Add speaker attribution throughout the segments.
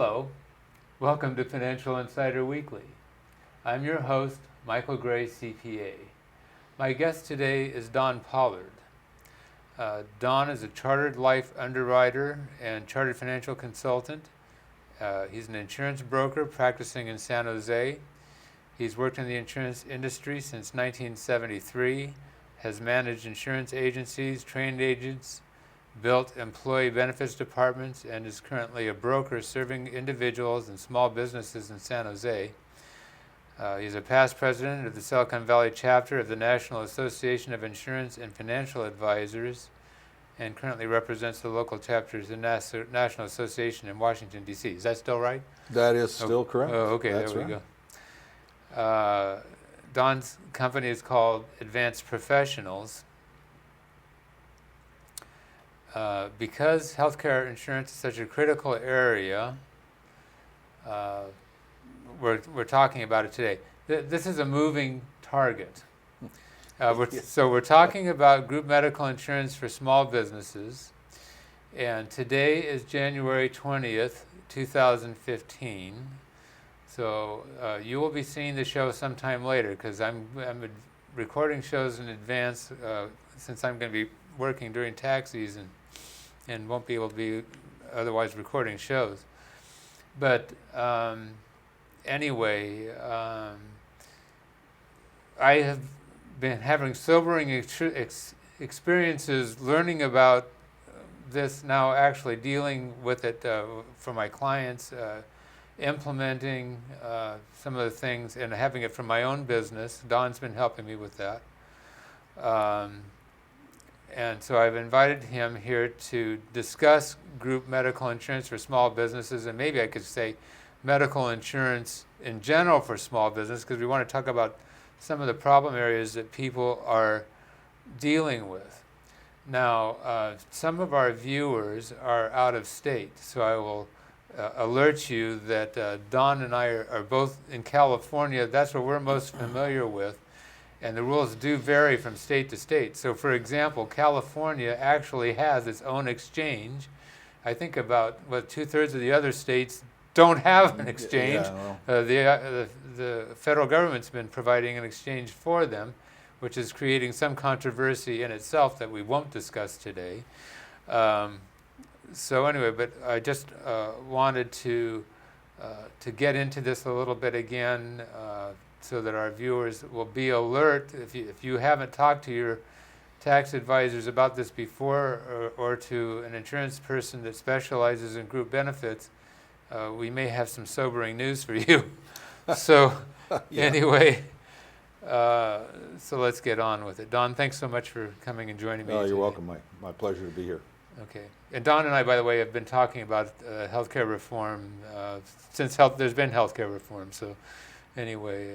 Speaker 1: Hello, welcome to Financial Insider Weekly. I'm your host, Michael Gray, CPA. My guest today is Don Pollard. Don is a chartered life underwriter and chartered financial consultant. He's an insurance broker practicing in San Jose. He's worked in the insurance industry since 1973, has managed insurance agencies, trained agents, built employee benefits departments, and is currently a broker serving individuals and small businesses in San Jose. He's a past president of the Silicon Valley chapter of the National Association of Insurance and Financial Advisors, and currently represents the local chapters in the National Association in Washington, D.C. Is that still right?
Speaker 2: That is still correct.
Speaker 1: Oh, okay,
Speaker 2: That's
Speaker 1: there we
Speaker 2: right.
Speaker 1: go. Don's company is called Advanced Professionals. Because healthcare insurance is such a critical area, we're talking about it today. This is a moving target. So we're talking about group medical insurance for small businesses, and today is January 20th, 2015. So you will be seeing the show sometime later because I'm recording shows in advance since I'm going to be working during tax season and won't be able to be otherwise recording shows. But anyway, I have been having sobering experiences learning about this now, actually dealing with it for my clients, implementing some of the things and having it for my own business. Don's been helping me with that. And so I've invited him here to discuss group medical insurance for small businesses, and maybe I could say medical insurance in general for small business, because we want to talk about some of the problem areas that people are dealing with. Now, some of our viewers are out of state, so I will alert you that Don and I are both in California. That's what we're most familiar with. And the rules do vary from state to state. So, for example, California actually has its own exchange. I think about 2/3 of the other states don't have an exchange.
Speaker 2: Yeah,
Speaker 1: The federal government's been providing an exchange for them, which is creating some controversy in itself that we won't discuss today. So anyway, but I just wanted to get into this a little bit again, so that our viewers will be alert. If you haven't talked to your tax advisors about this before, or to an insurance person that specializes in group benefits, we may have some sobering news for you. So anyway, so let's get on with it. Don, thanks so much for coming and joining me.
Speaker 2: Oh,
Speaker 1: today.
Speaker 2: you're welcome, Mike. My pleasure to be here.
Speaker 1: Okay. And Don and I, by the way, have been talking about healthcare reform since there's been healthcare reform. So anyway,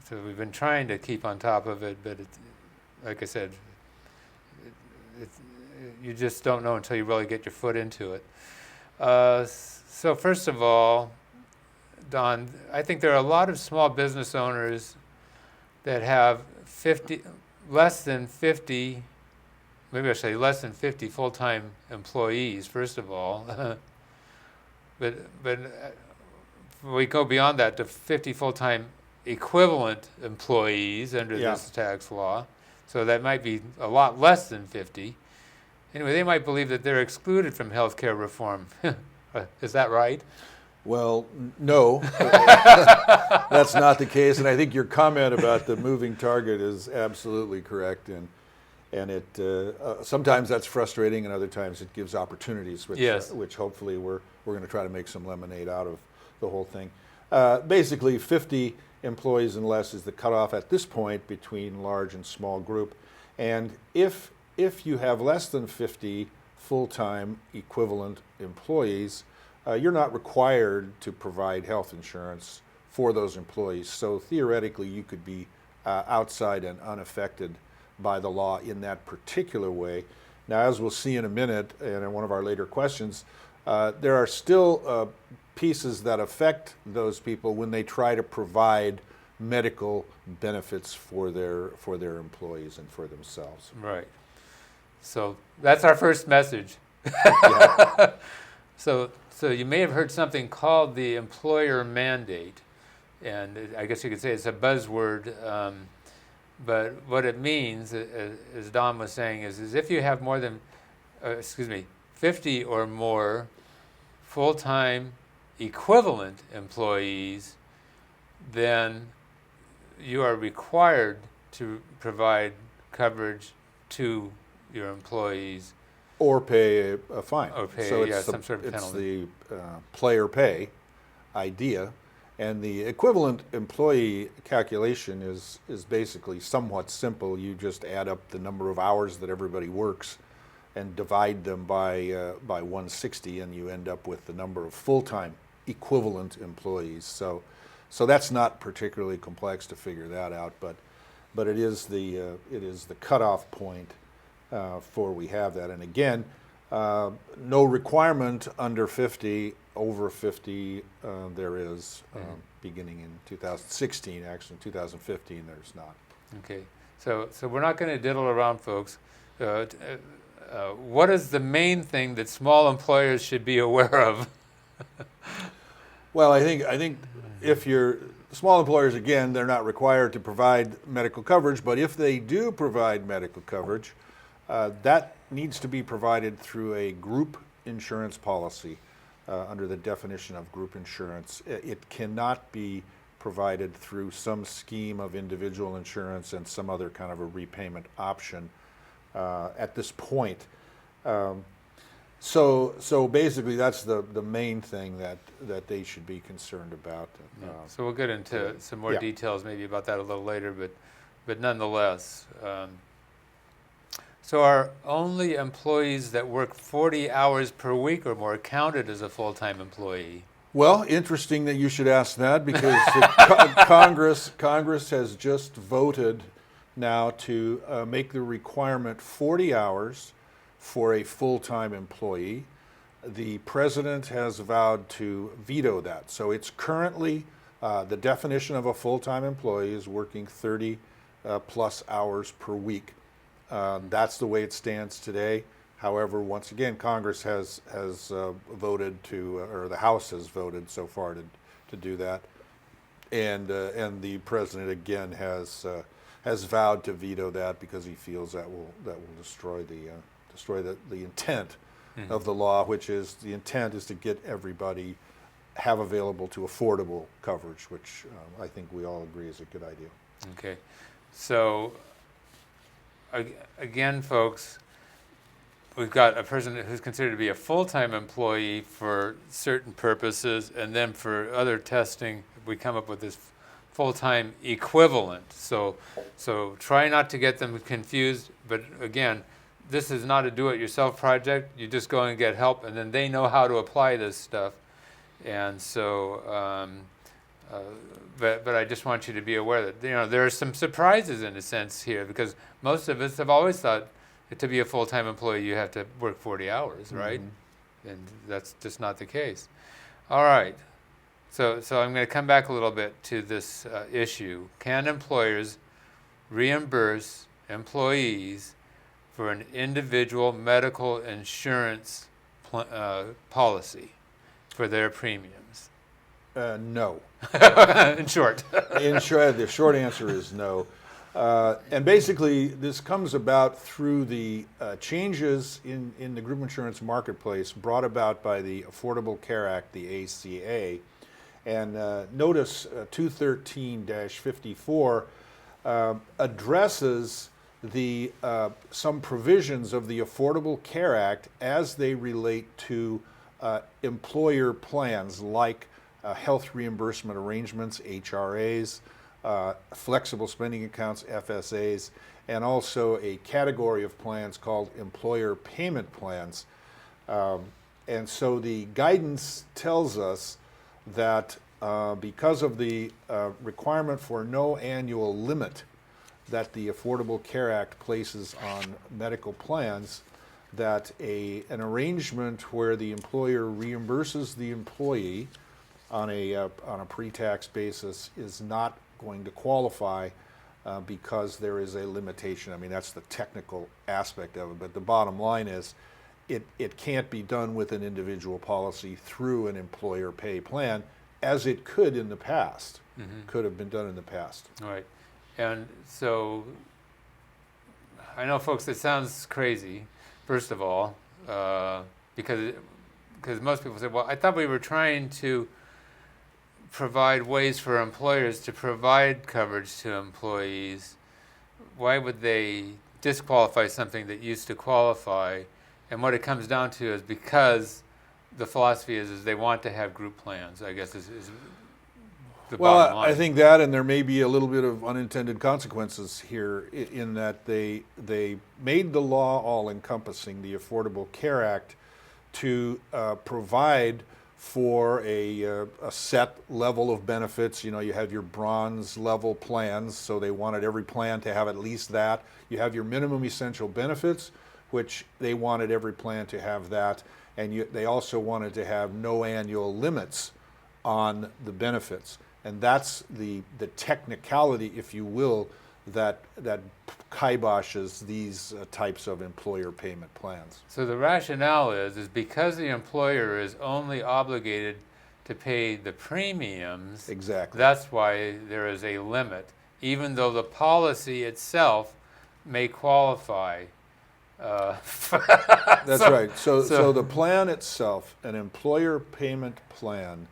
Speaker 1: so we've been trying to keep on top of it, but like I said, you just don't know until you really get your foot into it. So first of all, Don, I think there are a lot of small business owners that have less than 50 full-time employees, first of all. but we go beyond that to 50 full-time equivalent employees under this tax law. So that might be a lot less than 50. Anyway, they might believe that they're excluded from health care reform. Is that right?
Speaker 2: Well, no, that's not the case. And I think your comment about the moving target is absolutely correct. And it sometimes that's frustrating, and other times it gives opportunities, which hopefully we're going to try to make some lemonade out of the whole thing. Basically, 50 employees and less is the cutoff at this point between large and small group. And if you have less than 50 full-time equivalent employees, you're not required to provide health insurance for those employees. So theoretically, you could be outside and unaffected by the law in that particular way. Now, as we'll see in a minute, and in one of our later questions, there are still pieces that affect those people when they try to provide medical benefits for their employees and for themselves.
Speaker 1: Right. So that's our first message. So you may have heard something called the employer mandate, and I guess you could say it's a buzzword. But what it means, as Don was saying, is if you have more than, 50 or more full-time equivalent employees, then you are required to provide coverage to your employees.
Speaker 2: Or pay a fine.
Speaker 1: Or pay,
Speaker 2: so
Speaker 1: yeah,
Speaker 2: it's
Speaker 1: some sort of penalty.
Speaker 2: It's the player pay idea. And the equivalent employee calculation is basically somewhat simple. You just add up the number of hours that everybody works and divide them by 160, and you end up with the number of full-time equivalent employees. So that's not particularly complex to figure that out, but it is the cutoff point for we have that. And again, no requirement under 50. Over 50, there is, beginning in 2016. Actually, in 2015, there's not.
Speaker 1: Okay, so we're not going to diddle around, folks. What is the main thing that small employers should be aware of?
Speaker 2: Well, I think if you're small employers, again, they're not required to provide medical coverage, but if they do provide medical coverage, that needs to be provided through a group insurance policy. Under the definition of group insurance. It cannot be provided through some scheme of individual insurance and some other kind of a repayment option at this point. So basically that's the main thing that they should be concerned about.
Speaker 1: So we'll get into some more details maybe about that a little later, but nonetheless. So are only employees that work 40 hours per week or more counted as a full-time employee?
Speaker 2: Well, interesting that you should ask that, because Congress has just voted now to make the requirement 40 hours for a full-time employee. The president has vowed to veto that. So it's currently, the definition of a full-time employee is working 30 plus hours per week. That's the way it stands today. However, once again, Congress has voted to, or the House has voted so far to do that, and the president again has vowed to veto that because he feels that will destroy the intent of the law, which is the intent is to get everybody have available to affordable coverage, which I think we all agree is a good idea.
Speaker 1: Okay, so. Again, folks, we've got a person who's considered to be a full-time employee for certain purposes, and then for other testing, we come up with this full-time equivalent. So try not to get them confused, but again, this is not a do-it-yourself project. You just go and get help, and then they know how to apply this stuff. And so, but I just want you to be aware that there are some surprises in a sense here, because most of us have always thought that to be a full-time employee you have to work 40 hours, right? And that's just not the case. All right. So I'm going to come back a little bit to this issue. Can employers reimburse employees for an individual medical insurance policy for their premiums?
Speaker 2: No.
Speaker 1: In short.
Speaker 2: The short answer is no. And basically, this comes about through the changes in the group insurance marketplace brought about by the Affordable Care Act, the ACA. And notice 213-54 addresses some provisions of the Affordable Care Act as they relate to employer plans like health reimbursement arrangements, HRAs, flexible spending accounts, FSAs, and also a category of plans called employer payment plans. And so the guidance tells us that because of the requirement for no annual limit that the Affordable Care Act places on medical plans, that an arrangement where the employer reimburses the employee on a pre-tax basis is not going to qualify because there is a limitation. I mean, that's the technical aspect of it, but the bottom line is it can't be done with an individual policy through an employer pay plan, as it could in the past, could have been done in the past.
Speaker 1: All right. And so I know, folks, it sounds crazy, first of all, because most people say, well, I thought we were trying to provide ways for employers to provide coverage to employees. Why would they disqualify something that used to qualify? And what it comes down to is because the philosophy is they want to have group plans, I guess is the bottom line.
Speaker 2: I think that, and there may be a little bit of unintended consequences here in that they made the law all-encompassing, the Affordable Care Act, to provide for a set level of benefits. You know, you have your bronze level plans, so they wanted every plan to have at least that. You have your minimum essential benefits, which they wanted every plan to have that. And they also wanted to have no annual limits on the benefits. And that's the technicality, if you will, that kiboshes these types of employer payment plans.
Speaker 1: So the rationale is because the employer is only obligated to pay the premiums.
Speaker 2: Exactly.
Speaker 1: That's why there is a limit, even though the policy itself may qualify.
Speaker 2: That's right. So the plan itself, an employer payment plan,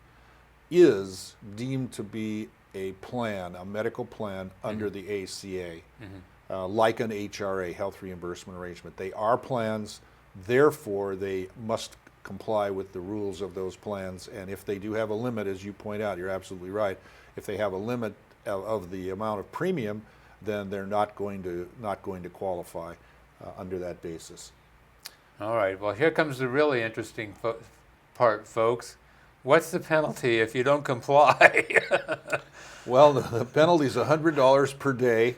Speaker 2: is deemed to be a plan, a medical plan under the ACA, like an HRA, health reimbursement arrangement. They are plans, therefore they must comply with the rules of those plans. And if they do have a limit, as you point out, you're absolutely right. If they have a limit of the amount of premium, then they're not going to qualify under that basis.
Speaker 1: All right. Well, here comes the really interesting part, folks. What's the penalty if you don't comply?
Speaker 2: Well, the penalty is $100 per day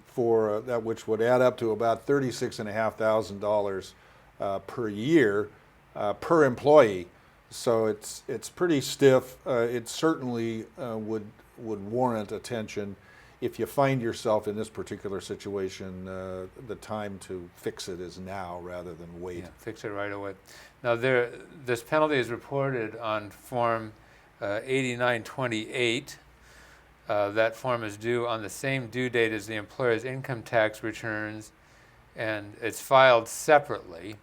Speaker 2: for that, which would add up to about $36,500 per year per employee. So it's pretty stiff. It certainly would warrant attention. If you find yourself in this particular situation, the time to fix it is now rather than wait.
Speaker 1: Yeah, fix it right away. Now, this penalty is reported on Form 8928. That form is due on the same due date as the employer's income tax returns, and it's filed separately.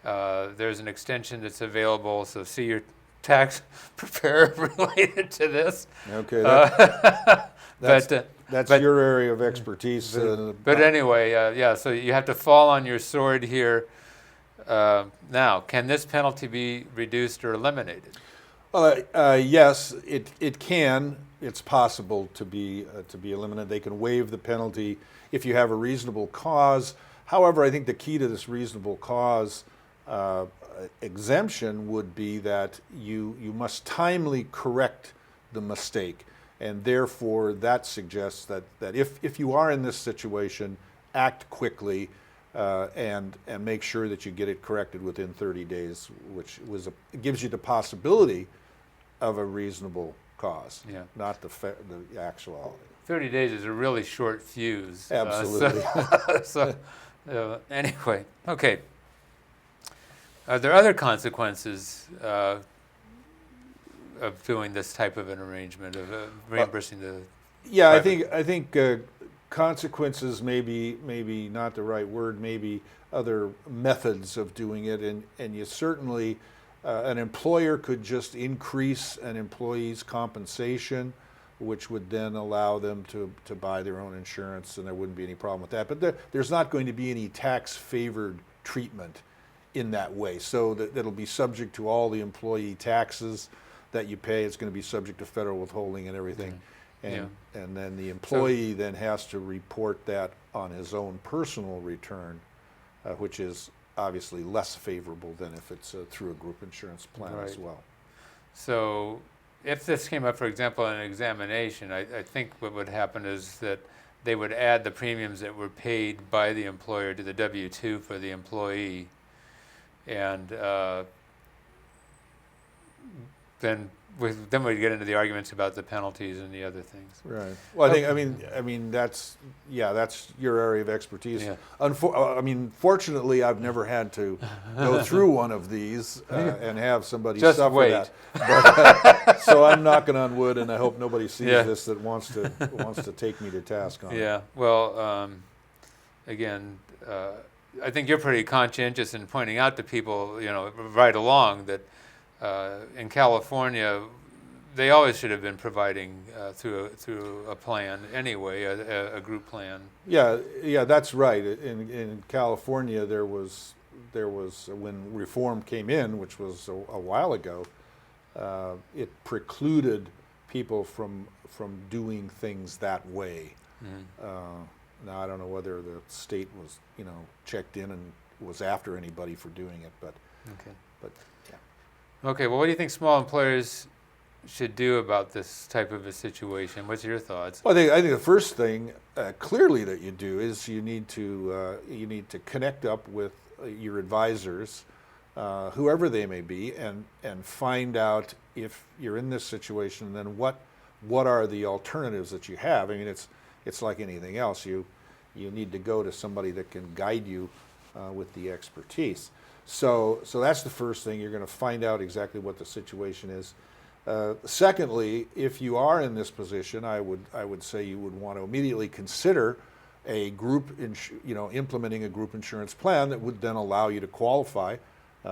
Speaker 1: There's an extension that's available, so see your tax preparer related to this.
Speaker 2: Okay, that's
Speaker 1: but
Speaker 2: your area of expertise.
Speaker 1: But anyway, yeah, so you have to fall on your sword here. Now, can this penalty be reduced or eliminated?
Speaker 2: Well, yes, it can. It's possible to be eliminated. They can waive the penalty if you have a reasonable cause. However, I think the key to this reasonable cause exemption would be that you must timely correct the mistake. And therefore, that suggests that if you are in this situation, act quickly and make sure that you get it corrected within 30 days, which gives you the possibility of a reasonable cause, not the actuality.
Speaker 1: 30 days is a really short fuse.
Speaker 2: Absolutely.
Speaker 1: Anyway, okay. Are there other consequences of doing this type of an arrangement, of reimbursing the?
Speaker 2: Yeah,
Speaker 1: private?
Speaker 2: I think consequences maybe not the right word, maybe other methods of doing it, and you certainly an employer could just increase an employee's compensation, which would then allow them to buy their own insurance, and there wouldn't be any problem with that. But there's not going to be any tax favored treatment in that way, so that'll be subject to all the employee taxes that you pay. It's going to be subject to federal withholding and everything. And then the employee then has to report that on his own personal return, which is obviously less favorable than if it's through a group insurance plan as well.
Speaker 1: So if this came up, for example, in an examination, I think what would happen is that they would add the premiums that were paid by the employer to the W-2 for the employee, and then then we'd get into the arguments about the penalties and the other things.
Speaker 2: Right. Well, I mean that's your area of expertise.
Speaker 1: Yeah.
Speaker 2: Fortunately, I've never had to go through one of these and have somebody
Speaker 1: Just
Speaker 2: suffer
Speaker 1: wait.
Speaker 2: that. But, so I'm knocking on wood, and I hope nobody sees this that wants to take me to task on it.
Speaker 1: Yeah. Well, again, I think you're pretty conscientious in pointing out to people, right along that in California, they always should have been providing through a plan anyway, a group plan.
Speaker 2: Yeah, that's right. In California, there was when reform came in, which was a while ago, it precluded people from doing things that way.
Speaker 1: Mm-hmm.
Speaker 2: Now I don't know whether the state was checked in and was after anybody for doing it, but yeah.
Speaker 1: Okay. Well, what do you think small employers should do about this type of a situation? What's your thoughts?
Speaker 2: Well, I think the first thing clearly that you do is you need to connect up with your advisors, whoever they may be, and find out if you're in this situation, then what are the alternatives that you have. I mean, it's like anything else. You need to go to somebody that can guide you with the expertise. So that's the first thing. You're going to find out exactly what the situation is. Secondly, if you are in this position, I would say you would want to immediately consider a implementing a group insurance plan that would then allow you to qualify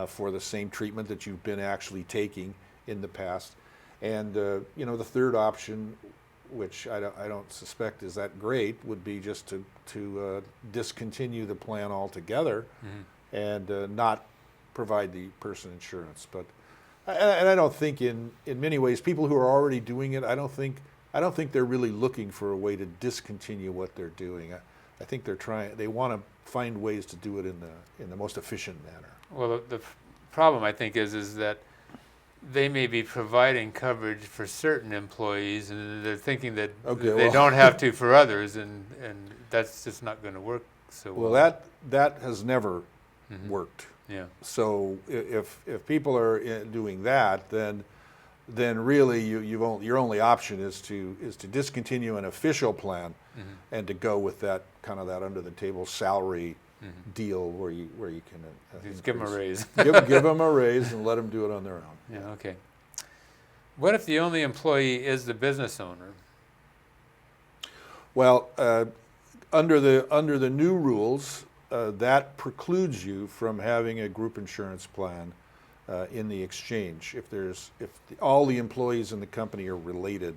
Speaker 2: for the same treatment that you've been actually taking in the past. And the third option, which I don't suspect is that great, would be just to discontinue the plan altogether, mm-hmm. and not provide the person insurance. But I don't think in many ways people who are already doing it, I don't think they're really looking for a way to discontinue what they're doing. I think they want to find ways to do it in the most efficient manner.
Speaker 1: Well, the problem I think is that they may be providing coverage for certain employees, and they're thinking that they don't have to for others, and that's just not going to work so well.
Speaker 2: Well, that has never mm-hmm. worked.
Speaker 1: Yeah.
Speaker 2: So if people are doing that, then really your only option is to discontinue an official plan, mm-hmm. and to go with that kind of that under the table salary mm-hmm. deal where you can
Speaker 1: just give them a raise.
Speaker 2: give them a raise and let them do it on their own.
Speaker 1: Yeah. Okay. What if the only employee is the business owner?
Speaker 2: Well, under the new rules, that precludes you from having a group insurance plan in the exchange. If all the employees in the company are related,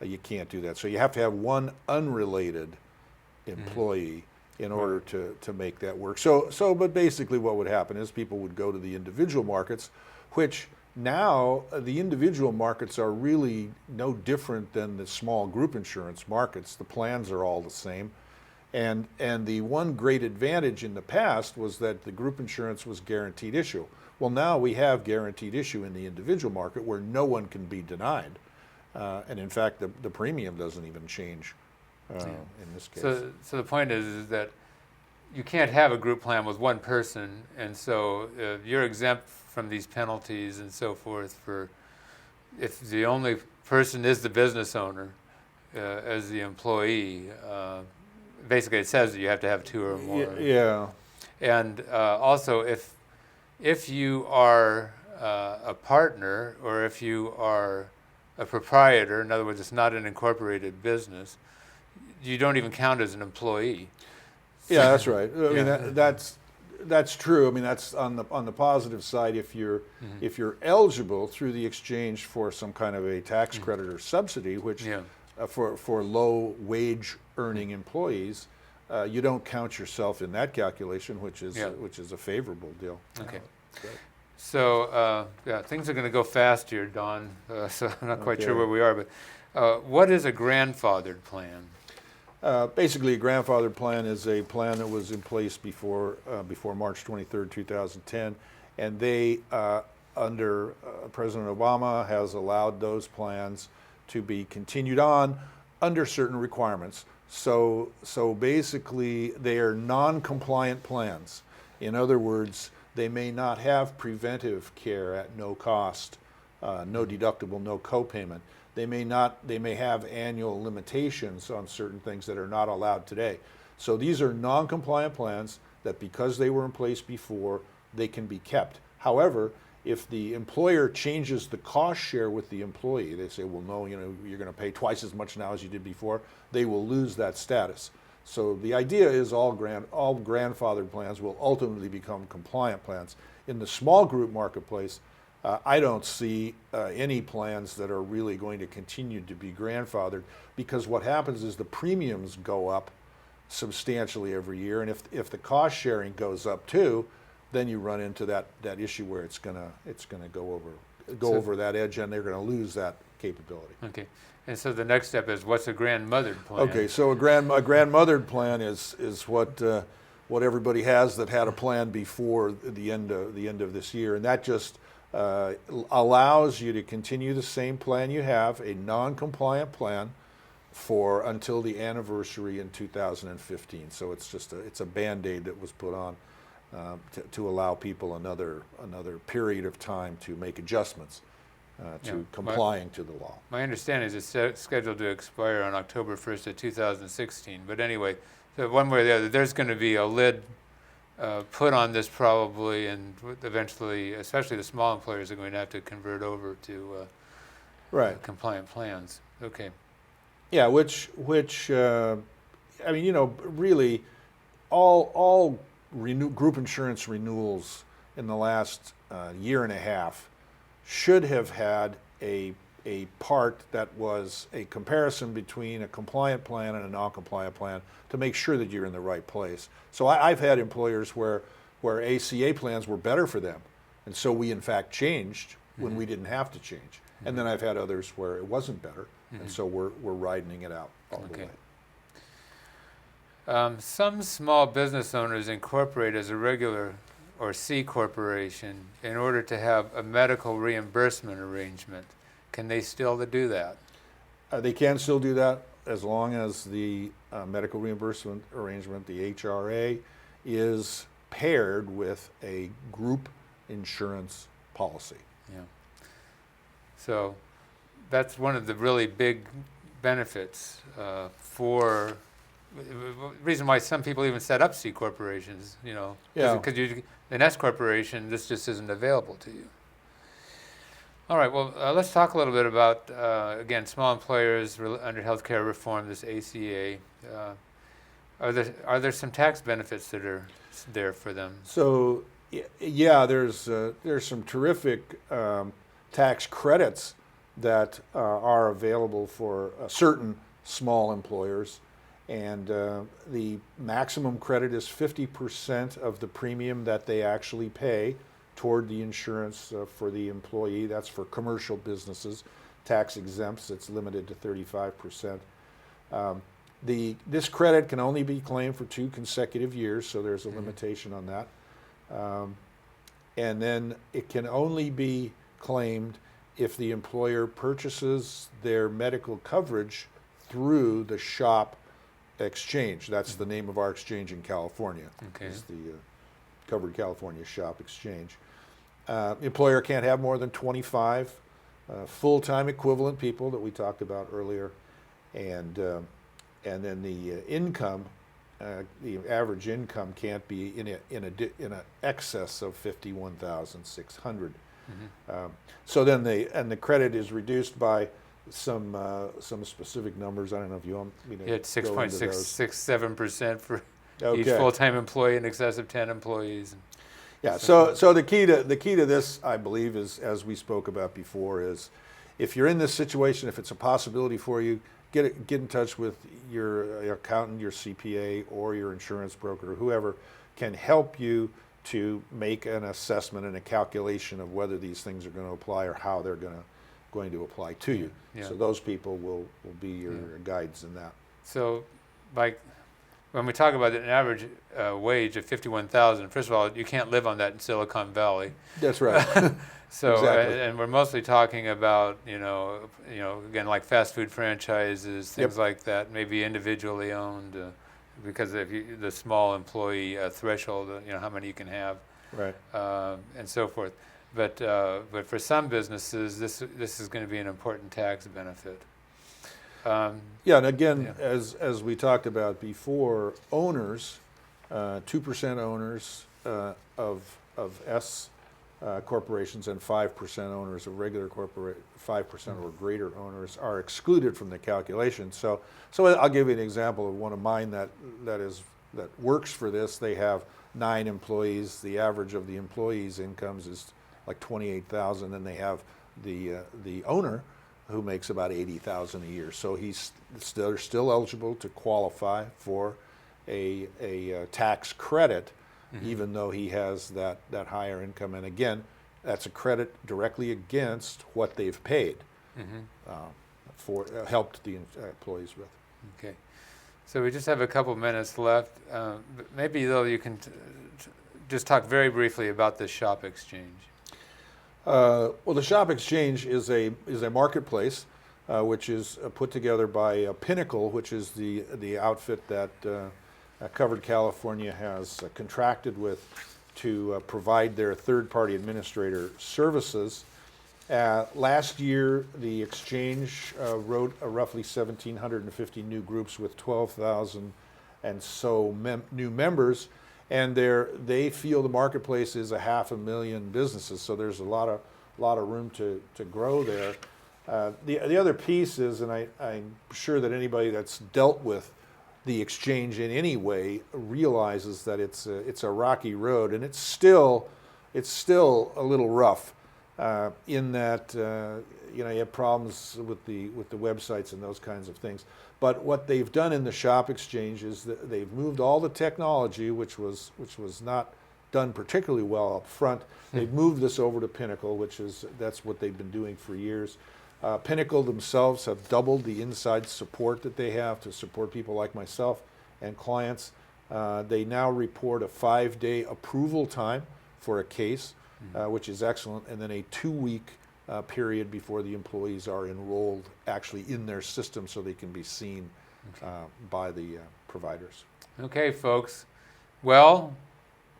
Speaker 2: you can't do that. So you have to have one unrelated employee mm-hmm. in order to make that work. But basically what would happen is people would go to the individual markets, which now the individual markets are really no different than the small group insurance markets. The plans are all the same. And the one great advantage in the past was that the group insurance was guaranteed issue. Well, now we have guaranteed issue in the individual market where no one can be denied. And in fact, the premium doesn't even change in this case.
Speaker 1: So the point is that you can't have a group plan with one person, and so you're exempt from these penalties and so forth if the only person is the business owner as the employee. Basically, it says that you have to have two or more.
Speaker 2: Yeah.
Speaker 1: And also, if you are a partner or if you are a proprietor, in other words, it's not an incorporated business, you don't even count as an employee.
Speaker 2: Yeah, that's right. I mean, that's true. I mean, that's on the positive side. If you're mm-hmm. if you're eligible through the exchange for some kind of a tax mm-hmm. credit or subsidy, which for low wage earning employees, you don't count yourself in that calculation, which is a favorable deal.
Speaker 1: Okay. So things are going to go fast here, Don. So I'm not quite sure where we are, but what is a grandfathered plan?
Speaker 2: Basically, a grandfathered plan is a plan that was in place before March 23rd, 2010, and they, under President Obama, has allowed those plans to be continued on under certain requirements. So basically, they are non-compliant plans. In other words, they may not have preventive care at no cost no deductible, no copayment. They may have annual limitations on certain things that are not allowed today. So these are non-compliant plans that, because they were in place before, they can be kept. However, if the employer changes the cost share with the employee, they say, well, no, you're going to pay twice as much now as you did before, they will lose that status. So the idea is all grandfathered plans will ultimately become compliant plans. In the small group marketplace, I don't see any plans that are really going to continue to be grandfathered, because what happens is the premiums go up substantially every year, and if the cost sharing goes up too, then you run into that issue where it's gonna go over that edge, and they're gonna lose that capability.
Speaker 1: Okay, and so the next step is, what's a grandmothered plan?
Speaker 2: Okay, so a grandmothered plan is what everybody has that had a plan before the end of this year, and that just allows you to continue the same plan you have, a non-compliant plan, for until the anniversary in 2015. So it's a Band-Aid that was put on to allow people another period of time to make adjustments to complying to the law.
Speaker 1: My understanding is it's scheduled to expire on October 1st of 2016. But anyway, so one way or the other, there's going to be a lid put on this probably, and eventually, especially the small employers, are going to have to convert over to compliant plans. Okay.
Speaker 2: Yeah, which I mean, really, all group insurance renewals in the last year and a half should have had a part that was a comparison between a compliant plan and a non-compliant plan to make sure that you're in the right place. So I've had employers where ACA plans were better for them, and so we in fact changed when we didn't have to change. And then I've had others where it wasn't better, and so we're widening it out all the way.
Speaker 1: Some small business owners incorporate as a regular or C corporation in order to have a medical reimbursement arrangement. Can they still do that?
Speaker 2: They can still do that as long as the medical reimbursement arrangement, the HRA, is paired with a group insurance policy.
Speaker 1: Yeah. So that's one of the really big benefits for the reason why some people even set up C corporations, because an S corporation, this just isn't available to you. All right, well, let's talk a little bit about, again, small employers under healthcare reform, this ACA. Are there some tax benefits that are there for them?
Speaker 2: So, yeah, there's some terrific tax credits that are available for certain small employers. And the maximum credit is 50% of the premium that they actually pay toward the insurance for the employee. That's for commercial businesses. Tax exempts, it's limited to 35%. This credit can only be claimed for 2 consecutive years, so there's a limitation on that. And then it can only be claimed if the employer purchases their medical coverage through the SHOP exchange. That's the name of our exchange in California.
Speaker 1: Okay.
Speaker 2: It's the Covered California SHOP exchange. Employer can't have more than 25 full-time equivalent people that we talked about earlier, and then the income, the average income can't be in a excess of 51,600. So then the credit is reduced by some specific numbers. I don't know if you want me to.
Speaker 1: It's 6.667% for each
Speaker 2: Okay.
Speaker 1: full-time employee in excess of 10 employees.
Speaker 2: Yeah. So the key to this, I believe, is, as we spoke about before, is if you're in this situation, if it's a possibility for you, get in touch with your accountant, your CPA, or your insurance broker, or whoever can help you to make an assessment and a calculation of whether these things are going to apply or how they're going to apply to you.
Speaker 1: Yeah.
Speaker 2: So those people will be your guides in that.
Speaker 1: So, like, when we talk about an average wage of 51,000, first of all, you can't live on that in Silicon Valley.
Speaker 2: That's right.
Speaker 1: So,
Speaker 2: Exactly.
Speaker 1: and we're mostly talking about, again, like fast food franchises, things like that, maybe individually owned, because of the small employee threshold, how many you can have,
Speaker 2: Right.
Speaker 1: and so forth. but for some businesses, this is going to be an important tax benefit.
Speaker 2: Yeah, and again,
Speaker 1: Yeah.
Speaker 2: as we talked about before, owners, 2% owners of S corporations and 5% owners of regular 5% or greater owners are excluded from the calculation. So I'll give you an example of one of mine that works for this. They have 9 employees. The average of the employees' incomes is like $28,000. Then they have the owner, who makes about $80,000 a year. So he's still eligible to qualify for a tax credit, even though he has that higher income. And again, that's a credit directly against what they've paid for helped the employees with.
Speaker 1: Okay. So we just have a couple minutes left. But maybe, though, you can just talk very briefly about the Shop Exchange.
Speaker 2: Well, the Shop Exchange is a marketplace which is put together by Pinnacle, which is the outfit that Covered California has contracted with to provide their third-party administrator services. Last year, the exchange wrote roughly 1,750 new groups with 12,000 and so new members, and they feel the marketplace is 500,000 businesses. So there's a lot of room to grow there. The other piece is, and I'm sure that anybody that's dealt with the exchange in any way realizes that it's a rocky road, and it's still a little rough in that you have problems with the websites and those kinds of things. But what they've done in the Shop Exchange is that they've moved all the technology, which was not done particularly well up front. They've moved this over to Pinnacle, that's what they've been doing for years. Pinnacle themselves have doubled the inside support that they have to support people like myself and clients. They now report a 5-day approval time for a case, which is excellent, and then a 2-week period before the employees are enrolled actually in their system so they can be seen by the providers.
Speaker 1: Okay, folks. Well,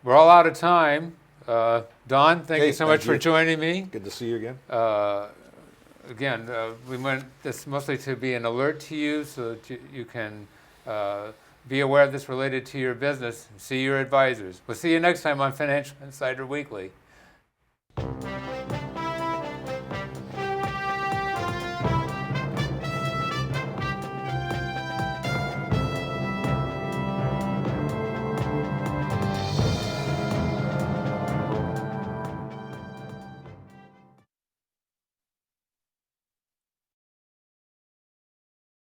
Speaker 1: we're all out of time. Don, thank you so much for joining me.
Speaker 2: Good to see you again.
Speaker 1: Again, we want this mostly to be an alert to you so that you can be aware of this related to your business. See your advisors. We'll see you next time on Financial Insider Weekly.